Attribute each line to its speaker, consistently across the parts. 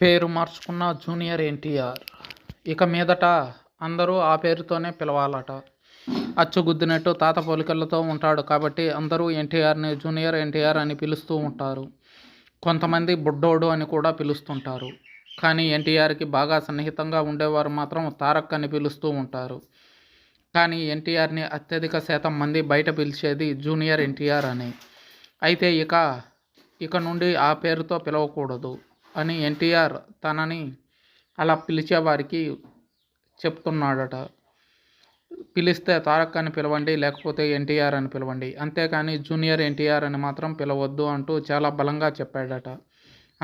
Speaker 1: పేరు మార్చుకున్న జూనియర్ ఎన్టీఆర్ ఇక మీదట అందరూ ఆ పేరుతోనే పిలవాలట. అచ్చుగుద్దినట్టు తాత పోలికలతో ఉంటాడు కాబట్టి అందరూ ఎన్టీఆర్ని జూనియర్ ఎన్టీఆర్ అని పిలుస్తూ ఉంటారు. కొంతమంది బుడ్డోడు అని కూడా పిలుస్తుంటారు. కానీ ఎన్టీఆర్కి బాగా సన్నిహితంగా ఉండేవారు మాత్రం తారక్ అని పిలుస్తూ ఉంటారు. కానీ ఎన్టీఆర్ని అత్యధిక శాతం మంది బయట పిలిచేది జూనియర్ ఎన్టీఆర్ అని. అయితే ఇక నుండి ఆ పేరుతో పిలవకూడదు అని ఎన్టీఆర్ తనని అలా పిలిచేవారికి చెప్తున్నాడట. పిలిస్తే తారక్ అని పిలవండి, లేకపోతే ఎన్టీఆర్ అని పిలవండి, అంతేకాని జూనియర్ ఎన్టీఆర్ అని మాత్రం పిలవద్దు అంటూ చాలా బలంగా చెప్పాడట.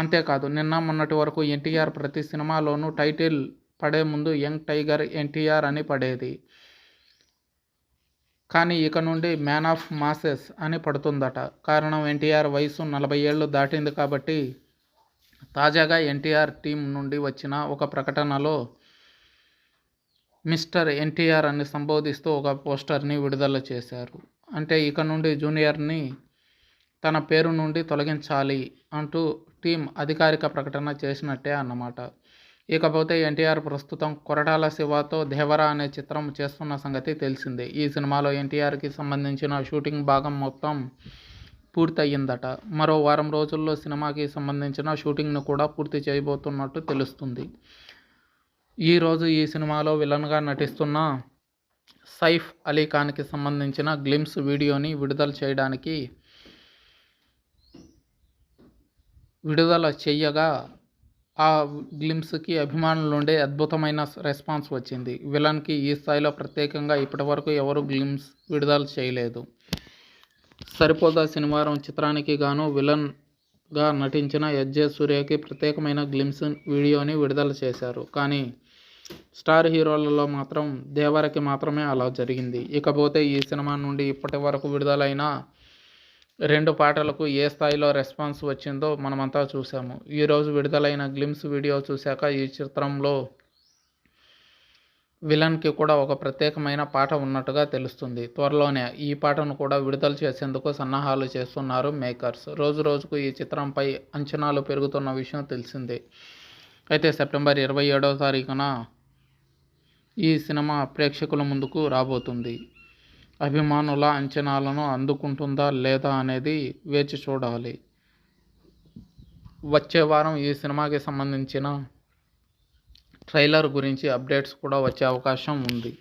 Speaker 1: అంతేకాదు, నిన్న మొన్నటి వరకు ఎన్టీఆర్ ప్రతి సినిమాలోనూ టైటిల్ పడే ముందు యంగ్ టైగర్ ఎన్టీఆర్ అని పడేది. కానీ ఇక నుండి మ్యాన్ ఆఫ్ మాసెస్ అని పడుతుందట. కారణం ఎన్టీఆర్ వయసు 40 ఏళ్ళు దాటింది కాబట్టి. తాజాగా ఎన్టీఆర్ టీం నుండి వచ్చిన ఒక ప్రకటనలో మిస్టర్ ఎన్టీఆర్ అని సంబోధిస్తూ ఒక పోస్టర్ని విడుదల చేశారు. అంటే ఇక నుండి జూనియర్ని తన పేరు నుండి తొలగించాలి అంటూ టీం అధికారిక ప్రకటన చేసినట్టే అన్నమాట. ఇకపోతే ఎన్టీఆర్ ప్రస్తుతం కొరటాల శివతో దేవరా అనే చిత్రం చేస్తున్న సంగతి తెలిసిందే. ఈ సినిమాలో ఎన్టీఆర్కి సంబంధించిన షూటింగ్ భాగం మొత్తం పూర్తయిందట. మరో వారం రోజుల్లో సినిమాకి సంబంధించిన షూటింగ్ను కూడా పూర్తి చేయబోతున్నట్టు తెలుస్తుంది. ఈరోజు ఈ సినిమాలో విలన్గా నటిస్తున్న సైఫ్ అలీ ఖాన్కి సంబంధించిన గ్లిమ్స్ వీడియోని విడుదల చేయగా ఆ గ్లిమ్స్కి అభిమానుల నుండి అద్భుతమైన రెస్పాన్స్ వచ్చింది. విలన్కి ఈ స్థాయిలో ప్రత్యేకంగా ఇప్పటివరకు ఎవరు గ్లిమ్స్ విడుదల చేయలేదు. సరిపోదా శనివారం చిత్రానికి గాను విలన్గా నటించిన ఎస్జే సూర్యకి ప్రత్యేకమైన గ్లిమ్స్ వీడియోని విడుదల చేశారు. కానీ స్టార్ హీరోలలో మాత్రం దేవరకి మాత్రమే అలా జరిగింది. ఇకపోతే ఈ సినిమా నుండి ఇప్పటి వరకు విడుదలైన 2 పాటలకు ఏ స్థాయిలో రెస్పాన్స్ వచ్చిందో మనమంతా చూసాము. ఈరోజు విడుదలైన గ్లిమ్స్ వీడియో చూశాక ఈ చిత్రంలో విలన్కి కూడా ఒక ప్రత్యేకమైన పాట ఉన్నట్టుగా తెలుస్తుంది. త్వరలోనే ఈ పాటను కూడా విడుదల చేసేందుకు సన్నాహాలు చేస్తున్నారు మేకర్స్. రోజు రోజుకు ఈ చిత్రంపై అంచనాలు పెరుగుతున్న విషయం తెలిసిందే. అయితే సెప్టెంబర్ 27వ తారీఖున ఈ సినిమా ప్రేక్షకుల ముందుకు రాబోతుంది. అభిమానుల అంచనాలను అందుకుంటుందా లేదా అనేది వేచి చూడాలి. వచ్చే వారం ఈ సినిమాకి సంబంధించిన ట్రైలర్ గురించి అప్డేట్స్ కూడా వచ్చే అవకాశం ఉంది.